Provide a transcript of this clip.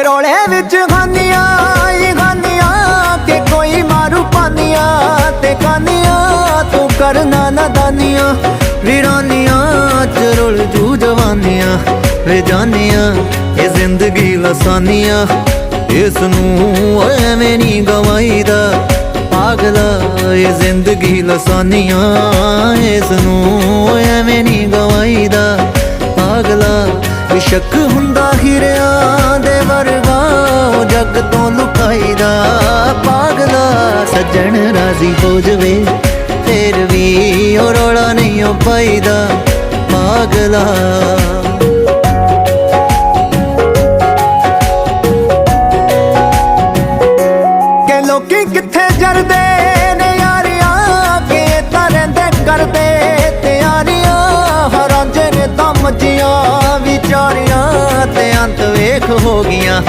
ਰੋਲੇ ਵਿੱਚ ਖਾਨੀਆਂ ਹੀ ਖਾਨੀਆਂ ਕਿ ਕੋਈ ਮਾਰੂ ਪਾਨੀਆਂ ਤੇ ਖਾਨੀਆਂ ਤੂੰ ਕਰਨਾ ਨਾਦਾਨੀਆਂ ਵੀਰਾਨੀਆਂ ਚ ਰੁਲ ਜੂ ਜਵਾਨੀਆਂ ਵੇ ਜਾਨੀਆਂ ਇਹ ਜ਼ਿੰਦਗੀ ਲਸਾਨੀਆਂ ਇਸ ਨੂੰ ਐਵੇਂ ਨਹੀਂ ਗਵਾਈਦਾ ਪਾਗਲਾ ਇਹ ਜ਼ਿੰਦਗੀ ਲਸਾਨੀਆਂ ਇਸ ਨੂੰ ਐਵੇਂ ਨਹੀਂ ਗਵਾਈਦਾ ਪਾਗਲਾ ਸ਼ੱਕ ਹੁੰਦਾ ਹੀਰਿਆਂ ਦੇ ਵਰਗਾ ਉਹ ਜੱਗ ਤੋਂ ਲੁਕਾਈਦਾ ਪਾਗਲਾ ਸੱਜਣ ਰਾਜ਼ੀ ਹੋ ਜਵੇ ਫੇਰ ਵੀ ਉਹ ਰੌਲਾ ਨਹੀਂ ਉਹ ਪਾਈਦਾ ਪਾਗਲਾ ਕਿ ਲੋਕੀ ਕਿੱਥੇ ਜਰਦੇ ਨੇ ਯਾਰੀਆਂ ਕਿ ਤਾਂ ਰਹਿੰਦੇ ਕਰਦੇ ਤਿਆਰੀਆਂ ਹਰਾਂਜੇ ਨੇ ਤਾਂ ਮੱਜੀਆਂ ਵਿਚਾਰੀਆਂ ਤੇ ਅੰਤ ਵੇਖ ਹੋ ਗਈਆਂ